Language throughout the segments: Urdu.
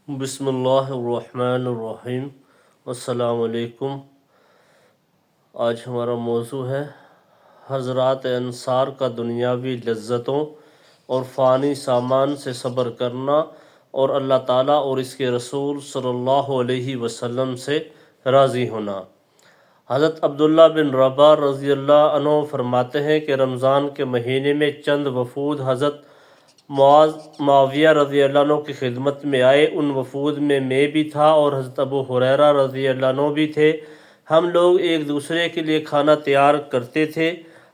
بسم اللہ الرحمن الرحیم۔ السلام علیکم۔ آج ہمارا موضوع ہے حضرات انصار کا دنیاوی لذتوں اور فانی سامان سے صبر کرنا اور اللہ تعالیٰ اور اس کے رسول صلی اللہ علیہ وسلم سے راضی ہونا۔ حضرت عبداللہ بن رباح رضی اللہ عنہ فرماتے ہیں کہ رمضان کے مہینے میں چند وفود حضرت معاویہ رضی اللہ عنہ کی خدمت میں آئے۔ ان وفود میں بھی تھا اور حضرت ابو ہریرہ رضی اللہ عنہ بھی تھے۔ ہم لوگ ایک دوسرے کے لیے کھانا تیار کرتے تھے۔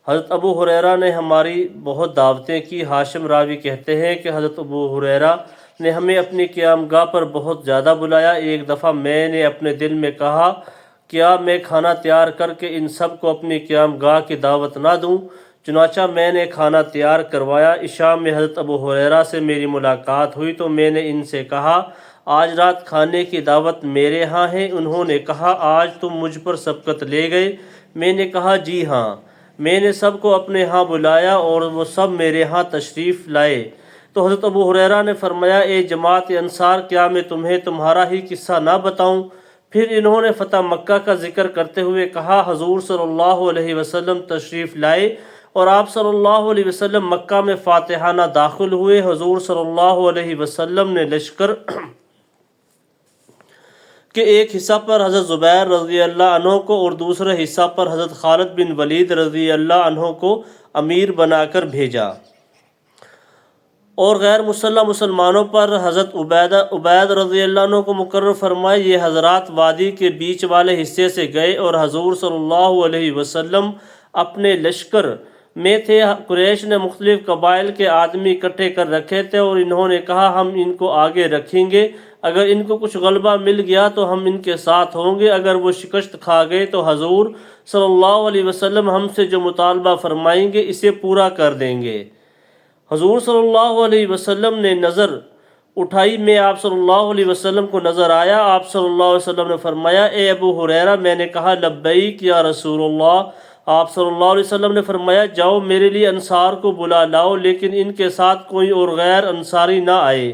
حضرت ابو ہریرہ نے ہماری بہت دعوتیں کی۔ ہاشم راوی کہتے ہیں کہ حضرت ابو ہریرہ نے ہمیں اپنی قیام گاہ پر بہت زیادہ بلایا۔ ایک دفعہ میں نے اپنے دل میں کہا کیا میں کھانا تیار کر کے ان سب کو اپنی قیام گاہ کی دعوت نہ دوں؟ چنانچہ میں نے کھانا تیار کروایا۔ عشاء میں حضرت ابو ہریرہ سے میری ملاقات ہوئی تو میں نے ان سے کہا آج رات کھانے کی دعوت میرے ہاں ہے؟ انہوں نے کہا آج تم مجھ پر سبقت لے گئے؟ میں نے کہا جی ہاں۔ میں نے سب کو اپنے ہاں بلایا اور وہ سب میرے ہاں تشریف لائے تو حضرت ابو ہریرہ نے فرمایا اے جماعت انصار، کیا میں تمہیں تمہارا ہی قصہ نہ بتاؤں؟ پھر انہوں نے فتح مکہ کا ذکر کرتے ہوئے کہا حضور صلی اللہ علیہ وسلم تشریف لائے اور آپ صلی اللہ علیہ وسلم مکہ میں فاتحانہ داخل ہوئے۔ حضور صلی اللہ علیہ وسلم نے لشکر کے ایک حصہ پر حضرت زبیر رضی اللہ عنہ کو اور دوسرے حصہ پر حضرت خالد بن ولید رضی اللہ عنہ کو امیر بنا کر بھیجا اور غیر مسلح مسلمانوں پر حضرت عبید رضی اللہ عنہ کو مقرر فرمائے۔ یہ حضرات وادی کے بیچ والے حصے سے گئے اور حضور صلی اللہ علیہ وسلم اپنے لشکر میں تھے۔ قریش نے مختلف قبائل کے آدمی اکٹھے کر رکھے تھے اور انہوں نے کہا ہم ان کو آگے رکھیں گے، اگر ان کو کچھ غلبہ مل گیا تو ہم ان کے ساتھ ہوں گے، اگر وہ شکست کھا گئے تو حضور صلی اللہ علیہ وسلم ہم سے جو مطالبہ فرمائیں گے اسے پورا کر دیں گے۔ حضور صلی اللہ علیہ وسلم نے نظر اٹھائی، میں آپ صلی اللہ علیہ وسلم کو نظر آیا۔ آپ صلی اللہ علیہ وسلم نے فرمایا اے ابو ہریرہ؟ میں نے کہا لبیک یا رسول اللہ۔ آپ صلی اللہ علیہ وسلم نے فرمایا جاؤ میرے لیے انصار کو بلا لاؤ، لیکن ان کے ساتھ کوئی اور غیر انصاری نہ آئے۔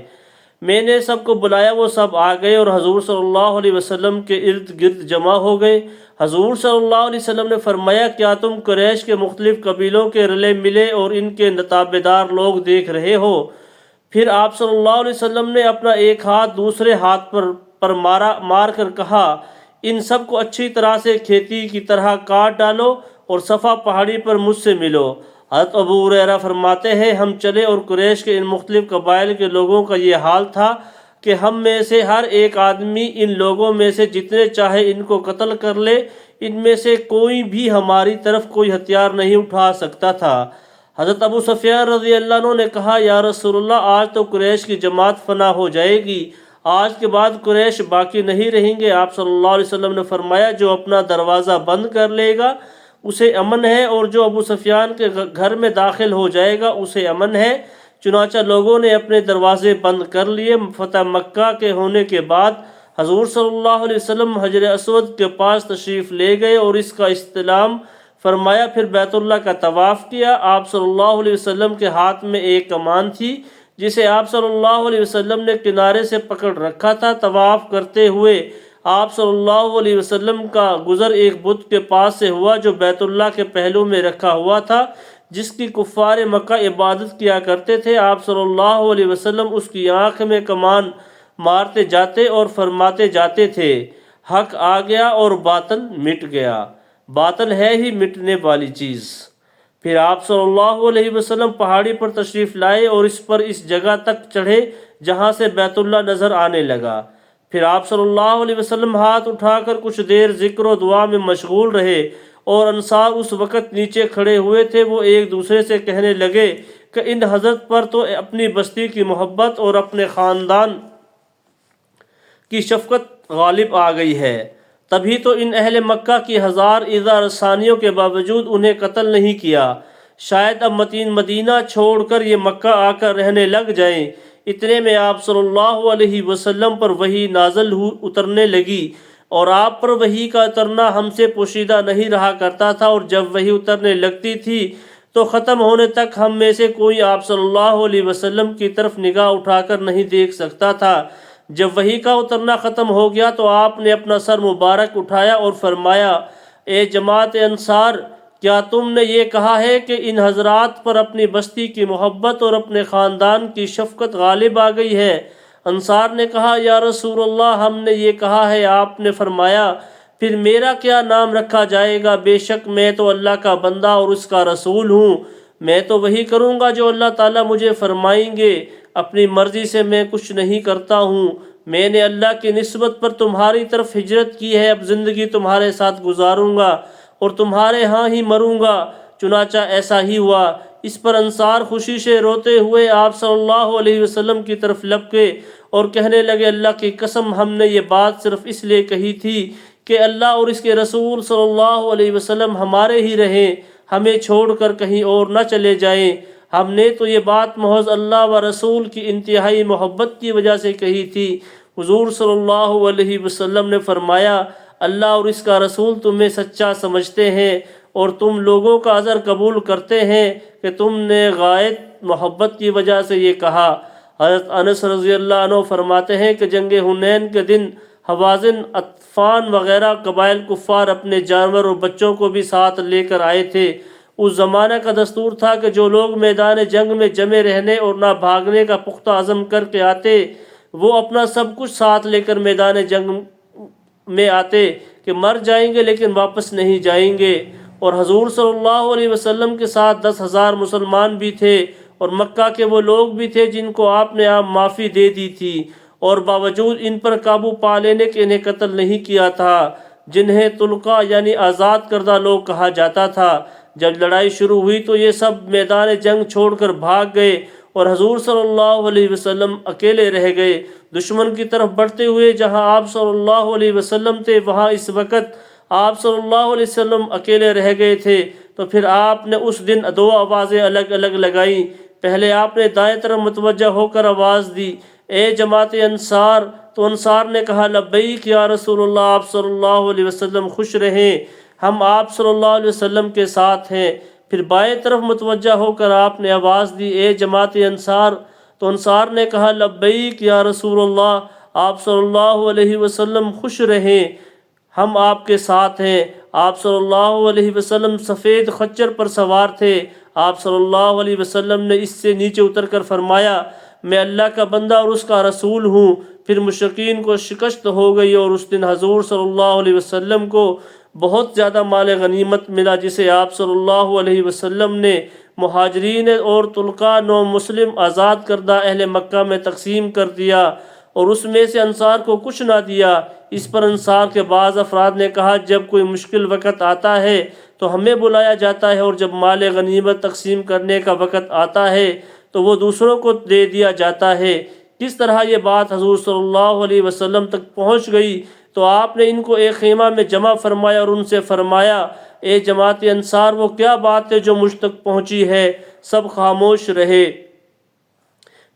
میں نے سب کو بلایا، وہ سب آ گئے اور حضور صلی اللہ علیہ وسلم کے ارد گرد جمع ہو گئے۔ حضور صلی اللہ علیہ وسلم نے فرمایا کیا تم قریش کے مختلف قبیلوں کے رلے ملے اور ان کے تابعدار لوگ دیکھ رہے ہو؟ پھر آپ صلی اللہ علیہ وسلم نے اپنا ایک ہاتھ دوسرے ہاتھ پر مار کر کہا ان سب کو اچھی طرح سے کھیتی کی طرح کاٹ ڈالو اور صفا پہاڑی پر مجھ سے ملو۔ حضرت ابو ہریرہ فرماتے ہیں ہم چلے اور قریش کے ان مختلف قبائل کے لوگوں کا یہ حال تھا کہ ہم میں سے ہر ایک آدمی ان لوگوں میں سے جتنے چاہے ان کو قتل کر لے، ان میں سے کوئی بھی ہماری طرف کوئی ہتھیار نہیں اٹھا سکتا تھا۔ حضرت ابو سفیان رضی اللہ عنہ نے کہا یا رسول اللہ آج تو قریش کی جماعت فنا ہو جائے گی، آج کے بعد قریش باقی نہیں رہیں گے۔ آپ صلی اللہ علیہ وسلم نے فرمایا جو اپنا دروازہ بند کر لے گا اسے امن ہے اور جو ابو سفیان کے گھر میں داخل ہو جائے گا اسے امن ہے۔ چنانچہ لوگوں نے اپنے دروازے بند کر لیے۔ فتح مکہ کے ہونے کے بعد حضور صلی اللہ علیہ وسلم حجر اسود کے پاس تشریف لے گئے اور اس کا استلام فرمایا، پھر بیت اللہ کا طواف کیا۔ آپ صلی اللہ علیہ وسلم کے ہاتھ میں ایک کمان تھی جسے آپ صلی اللہ علیہ وسلم نے کنارے سے پکڑ رکھا تھا۔ طواف کرتے ہوئے آپ صلی اللہ علیہ وسلم کا گزر ایک بت کے پاس سے ہوا جو بیت اللہ کے پہلو میں رکھا ہوا تھا، جس کی کفار مکہ عبادت کیا کرتے تھے۔ آپ صلی اللہ علیہ وسلم اس کی آنکھ میں کمان مارتے جاتے اور فرماتے جاتے تھے حق آ گیا اور باطل مٹ گیا، باطل ہے ہی مٹنے والی چیز۔ پھر آپ صلی اللہ علیہ وسلم پہاڑی پر تشریف لائے اور اس پر اس جگہ تک چڑھے جہاں سے بیت اللہ نظر آنے لگا۔ پھر آپ صلی اللہ علیہ وسلم ہاتھ اٹھا کر کچھ دیر ذکر و دعا میں مشغول رہے اور انصار اس وقت نیچے کھڑے ہوئے تھے۔ وہ ایک دوسرے سے کہنے لگے کہ ان حضرت پر تو اپنی بستی کی محبت اور اپنے خاندان کی شفقت غالب آ گئی ہے، تبھی تو ان اہل مکہ کی ہزار ایذا رسانیوں کے باوجود انہیں قتل نہیں کیا۔ شاید اب مدینہ چھوڑ کر یہ مکہ آ کر رہنے لگ جائیں۔ اتنے میں آپ صلی اللہ علیہ وسلم پر وحی نازل اترنے لگی اور آپ پر وحی کا اترنا ہم سے پوشیدہ نہیں رہا کرتا تھا، اور جب وحی اترنے لگتی تھی تو ختم ہونے تک ہم میں سے کوئی آپ صلی اللہ علیہ وسلم کی طرف نگاہ اٹھا کر نہیں دیکھ سکتا تھا۔ جب وحی کا اترنا ختم ہو گیا تو آپ نے اپنا سر مبارک اٹھایا اور فرمایا اے جماعت انصار، کیا تم نے یہ کہا ہے کہ ان حضرات پر اپنی بستی کی محبت اور اپنے خاندان کی شفقت غالب آ گئی ہے؟ انصار نے کہا یا رسول اللہ، ہم نے یہ کہا ہے۔ آپ نے فرمایا پھر میرا کیا نام رکھا جائے گا؟ بے شک میں تو اللہ کا بندہ اور اس کا رسول ہوں، میں تو وہی کروں گا جو اللہ تعالیٰ مجھے فرمائیں گے، اپنی مرضی سے میں کچھ نہیں کرتا ہوں۔ میں نے اللہ کی نسبت پر تمہاری طرف ہجرت کی ہے، اب زندگی تمہارے ساتھ گزاروں گا اور تمہارے ہاں ہی مروں گا۔ چنانچہ ایسا ہی ہوا۔ اس پر انصار خوشی سے روتے ہوئے آپ صلی اللہ علیہ وسلم کی طرف لپکے اور کہنے لگے اللہ کی قسم، ہم نے یہ بات صرف اس لیے کہی تھی کہ اللہ اور اس کے رسول صلی اللہ علیہ وسلم ہمارے ہی رہیں، ہمیں چھوڑ کر کہیں اور نہ چلے جائیں۔ ہم نے تو یہ بات محض اللہ و رسول کی انتہائی محبت کی وجہ سے کہی تھی۔ حضور صلی اللہ علیہ وسلم نے فرمایا اللہ اور اس کا رسول تمہیں سچا سمجھتے ہیں اور تم لوگوں کا عذر قبول کرتے ہیں کہ تم نے غائب محبت کی وجہ سے یہ کہا۔ حضرت انس رضی اللہ عنہ فرماتے ہیں کہ جنگ حنین کے دن حوازن، اطفان وغیرہ قبائل کفار اپنے جانور اور بچوں کو بھی ساتھ لے کر آئے تھے۔ اس زمانہ کا دستور تھا کہ جو لوگ میدان جنگ میں جمے رہنے اور نہ بھاگنے کا پختہ عزم کر کے آتے، وہ اپنا سب کچھ ساتھ لے کر میدان جنگ میں آتے کہ مر جائیں گے لیکن واپس نہیں جائیں گے۔ اور حضور صلی اللہ علیہ وسلم کے ساتھ 10,000 مسلمان بھی تھے اور مکہ کے وہ لوگ بھی تھے جن کو آپ نے عام معافی دے دی تھی، اور باوجود ان پر قابو پا لینے کے انہیں قتل نہیں کیا تھا، جنہیں طلقاء یعنی آزاد کردہ لوگ کہا جاتا تھا۔ جب لڑائی شروع ہوئی تو یہ سب میدان جنگ چھوڑ کر بھاگ گئے اور حضور صلی اللہ علیہ وسلم اکیلے رہ گئے۔ دشمن کی طرف بڑھتے ہوئے جہاں آپ صلی اللہ علیہ وسلم تھے وہاں اس وقت آپ صلی اللہ علیہ وسلم اکیلے رہ گئے تھے۔ تو پھر آپ نے اس دن 2 آوازیں الگ الگ لگائیں۔ پہلے آپ نے دائیں طرف متوجہ ہو کر آواز دی اے جماعت انصار، تو انصار نے کہا لبیک یا رسول اللہ، آپ صلی اللہ علیہ وسلم خوش رہیں، ہم آپ صلی اللہ علیہ وسلم کے ساتھ ہیں۔ پھر بائیں طرف متوجہ ہو کر آپ نے آواز دی اے جماعت انصار، تو انصار نے کہا لبیک یا رسول اللہ، آپ صلی اللہ علیہ وسلم خوش رہیں، ہم آپ کے ساتھ ہیں۔ آپ صلی اللہ علیہ وسلم سفید خچر پر سوار تھے۔ آپ صلی اللہ علیہ وسلم نے اس سے نیچے اتر کر فرمایا میں اللہ کا بندہ اور اس کا رسول ہوں۔ پھر مشرکین کو شکست ہو گئی اور اس دن حضور صلی اللہ علیہ وسلم کو بہت زیادہ مال غنیمت ملا، جسے آپ صلی اللہ علیہ وسلم نے مہاجرین اور طلقاء نو مسلم آزاد کردہ اہل مکہ میں تقسیم کر دیا اور اس میں سے انصار کو کچھ نہ دیا۔ اس پر انصار کے بعض افراد نے کہا جب کوئی مشکل وقت آتا ہے تو ہمیں بلایا جاتا ہے اور جب مال غنیمت تقسیم کرنے کا وقت آتا ہے تو وہ دوسروں کو دے دیا جاتا ہے۔ کس طرح یہ بات حضور صلی اللہ علیہ وسلم تک پہنچ گئی تو آپ نے ان کو ایک خیمہ میں جمع فرمایا اور ان سے فرمایا اے جماعت انصار، وہ کیا بات ہے جو مجھ تک پہنچی ہے؟ سب خاموش رہے۔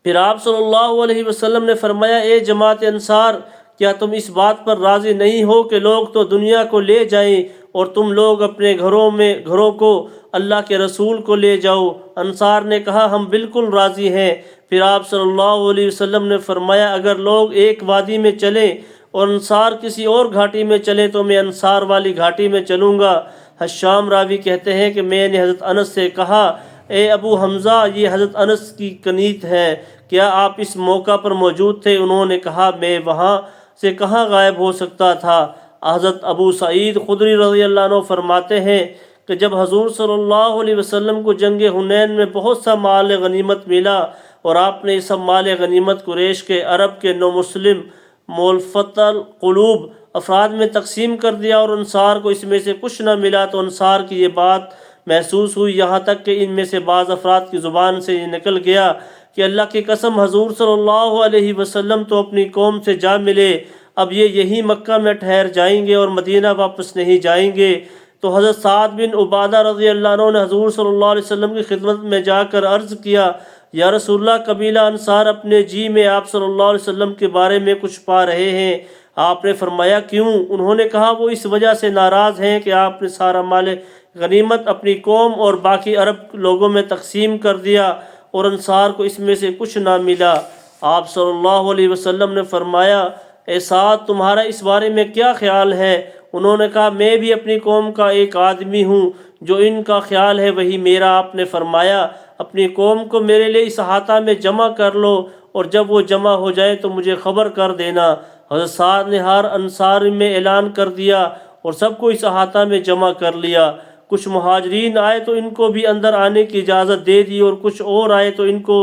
پھر آپ صلی اللہ علیہ وسلم نے فرمایا اے جماعت انصار، کیا تم اس بات پر راضی نہیں ہو کہ لوگ تو دنیا کو لے جائیں اور تم لوگ اپنے گھروں کو اللہ کے رسول کو لے جاؤ؟ انصار نے کہا ہم بالکل راضی ہیں۔ پھر آپ صلی اللہ علیہ وسلم نے فرمایا اگر لوگ ایک وادی میں چلیں اور انصار کسی اور گھاٹی میں چلیں تو میں انصار والی گھاٹی میں چلوں گا۔ حشام راوی کہتے ہیں کہ میں نے حضرت انس سے کہا اے ابو حمزہ، یہ حضرت انس کی کنیت ہے، کیا آپ اس موقع پر موجود تھے؟ انہوں نے کہا میں وہاں سے کہاں غائب ہو سکتا تھا۔ حضرت ابو سعید خدری رضی اللہ عنہ فرماتے ہیں کہ جب حضور صلی اللہ علیہ وسلم کو جنگ حنین میں بہت سا مال غنیمت ملا اور آپ نے یہ سب مال غنیمت قریش کے، عرب کے نو مسلم مولفت القلوب افراد میں تقسیم کر دیا اور انصار کو اس میں سے کچھ نہ ملا، تو انصار کی یہ بات محسوس ہوئی، یہاں تک کہ ان میں سے بعض افراد کی زبان سے یہ نکل گیا کہ اللہ کی قسم حضور صلی اللہ علیہ وسلم تو اپنی قوم سے جا ملے، اب یہ یہی مکہ میں ٹھہر جائیں گے اور مدینہ واپس نہیں جائیں گے۔ تو حضرت سعد بن عبادہ رضی اللہ عنہ نے حضور صلی اللہ علیہ وسلم کی خدمت میں جا کر عرض کیا یا رسول اللہ، قبیلہ انصار اپنے جی میں آپ صلی اللہ علیہ وسلم کے بارے میں کچھ پا رہے ہیں۔ آپ نے فرمایا کیوں؟ انہوں نے کہا وہ اس وجہ سے ناراض ہیں کہ آپ نے سارا مال غنیمت اپنی قوم اور باقی عرب لوگوں میں تقسیم کر دیا اور انصار کو اس میں سے کچھ نہ ملا۔ آپ صلی اللہ علیہ وسلم نے فرمایا اے سعد تمہارا اس بارے میں کیا خیال ہے؟ انہوں نے کہا میں بھی اپنی قوم کا ایک آدمی ہوں، جو ان کا خیال ہے وہی میرا۔ آپ نے فرمایا اپنی قوم کو میرے لیے اس احاطہ میں جمع کر لو، اور جب وہ جمع ہو جائے تو مجھے خبر کر دینا۔ حضرت سعد نے ہر انصار میں اعلان کر دیا اور سب کو اس احاطہ میں جمع کر لیا۔ کچھ مہاجرین آئے تو ان کو بھی اندر آنے کی اجازت دے دی، اور کچھ اور آئے تو ان کو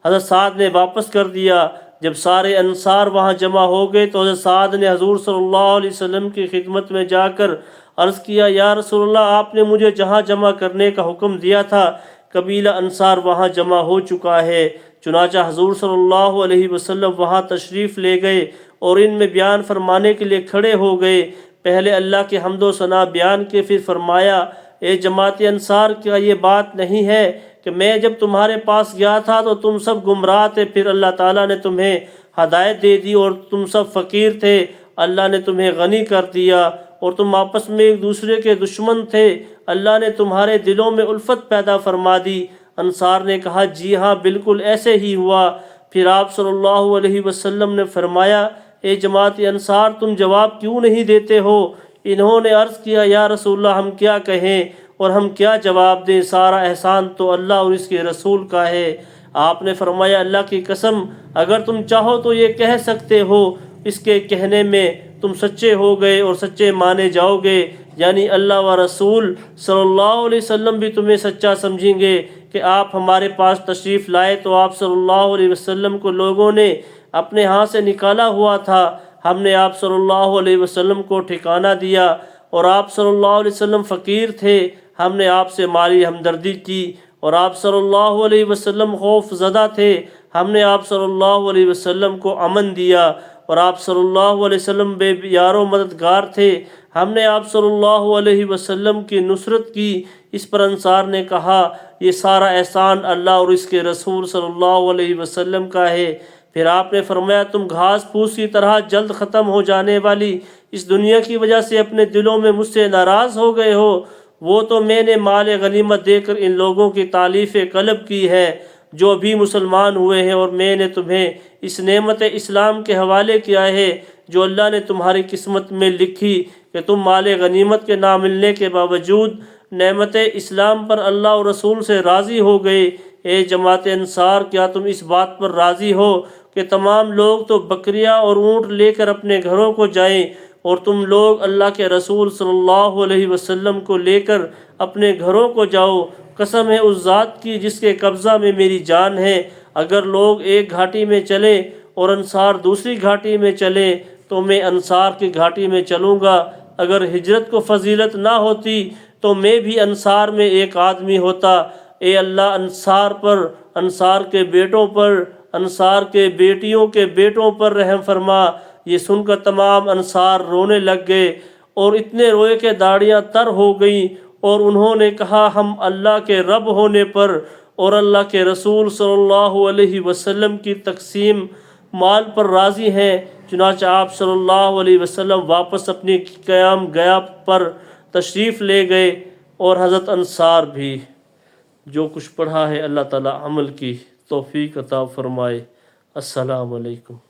حضرت سعد نے واپس کر دیا۔ جب سارے انصار وہاں جمع ہو گئے تو حضرت سعد نے حضور صلی اللہ علیہ وسلم کی خدمت میں جا کر عرض کیا یا رسول اللہ، آپ نے مجھے جہاں جمع کرنے کا حکم دیا تھا قبیلہ انصار وہاں جمع ہو چکا ہے۔ چنانچہ حضور صلی اللہ علیہ وسلم وہاں تشریف لے گئے اور ان میں بیان فرمانے کے لیے کھڑے ہو گئے۔ پہلے اللہ کے حمد و ثنا بیان کے، پھر فرمایا اے جماعت انصار، کیا یہ بات نہیں ہے کہ میں جب تمہارے پاس گیا تھا تو تم سب گمراہ تھے، پھر اللہ تعالیٰ نے تمہیں ہدایت دے دی، اور تم سب فقیر تھے، اللہ نے تمہیں غنی کر دیا، اور تم آپس میں ایک دوسرے کے دشمن تھے، اللہ نے تمہارے دلوں میں الفت پیدا فرما دی۔ انصار نے کہا جی ہاں بالکل ایسے ہی ہوا۔ پھر آپ صلی اللہ علیہ وسلم نے فرمایا اے جماعت انصار، تم جواب کیوں نہیں دیتے ہو؟ انہوں نے عرض کیا یا رسول اللہ، ہم کیا کہیں اور ہم کیا جواب دیں؟ سارا احسان تو اللہ اور اس کے رسول کا ہے۔ آپ نے فرمایا اللہ کی قسم، اگر تم چاہو تو یہ کہہ سکتے ہو، اس کے کہنے میں تم سچے ہو گئے اور سچے مانے جاؤ گے، یعنی اللہ و رسول صلی اللہ علیہ وسلم بھی تمہیں سچا سمجھیں گے کہ آپ ہمارے پاس تشریف لائے تو آپ صلی اللہ علیہ وسلم کو لوگوں نے اپنے ہاں سے نکالا ہوا تھا، ہم نے آپ صلی اللہ علیہ وسلم کو ٹھکانہ دیا، اور آپ صلی اللہ علیہ وسلم فقیر تھے، ہم نے آپ سے مالی ہمدردی کی، اور آپ صلی اللہ علیہ وسلم خوف زدہ تھے، ہم نے آپ صلی اللہ علیہ وسلم کو امن دیا، اور آپ صلی اللہ علیہ وسلم بے یار و مددگار تھے، ہم نے آپ صلی اللہ علیہ وسلم کی نصرت کی۔ اس پر انصار نے کہا یہ سارا احسان اللہ اور اس کے رسول صلی اللہ علیہ وسلم کا ہے۔ پھر آپ نے فرمایا تم گھاس پھوس کی طرح جلد ختم ہو جانے والی اس دنیا کی وجہ سے اپنے دلوں میں مجھ سے ناراض ہو گئے ہو، وہ تو میں نے مال غنیمت دے کر ان لوگوں کی تعلیف قلب کی ہے جو بھی مسلمان ہوئے ہیں، اور میں نے تمہیں اس نعمت اسلام کے حوالے کیا ہے جو اللہ نے تمہاری قسمت میں لکھی کہ تم مال غنیمت کے نہ ملنے کے باوجود نعمت اسلام پر اللہ اور رسول سے راضی ہو گئے۔ اے جماعت انصار، کیا تم اس بات پر راضی ہو کہ تمام لوگ تو بکریاں اور اونٹ لے کر اپنے گھروں کو جائیں، اور تم لوگ اللہ کے رسول صلی اللہ علیہ وسلم کو لے کر اپنے گھروں کو جاؤ؟ قسم ہے اس ذات کی جس کے قبضہ میں میری جان ہے، اگر لوگ ایک گھاٹی میں چلے اور انصار دوسری گھاٹی میں چلے تو میں انصار کی گھاٹی میں چلوں گا۔ اگر ہجرت کو فضیلت نہ ہوتی تو میں بھی انصار میں ایک آدمی ہوتا۔ اے اللہ انصار پر، انصار کے بیٹوں پر، انصار کے بیٹیوں کے بیٹوں پر رحم فرما۔ یہ سن کر تمام انصار رونے لگ گئے، اور اتنے روئے کہ داڑیاں تر ہو گئیں، اور انہوں نے کہا ہم اللہ کے رب ہونے پر اور اللہ کے رسول صلی اللہ علیہ وسلم کی تقسیم مال پر راضی ہیں۔ چنانچہ آپ صلی اللہ علیہ وسلم واپس اپنی قیام گاہ پر تشریف لے گئے، اور حضرت انصار بھی۔ جو کچھ پڑھا ہے اللہ تعالی عمل کی توفیق عطا فرمائے۔ السلام علیکم۔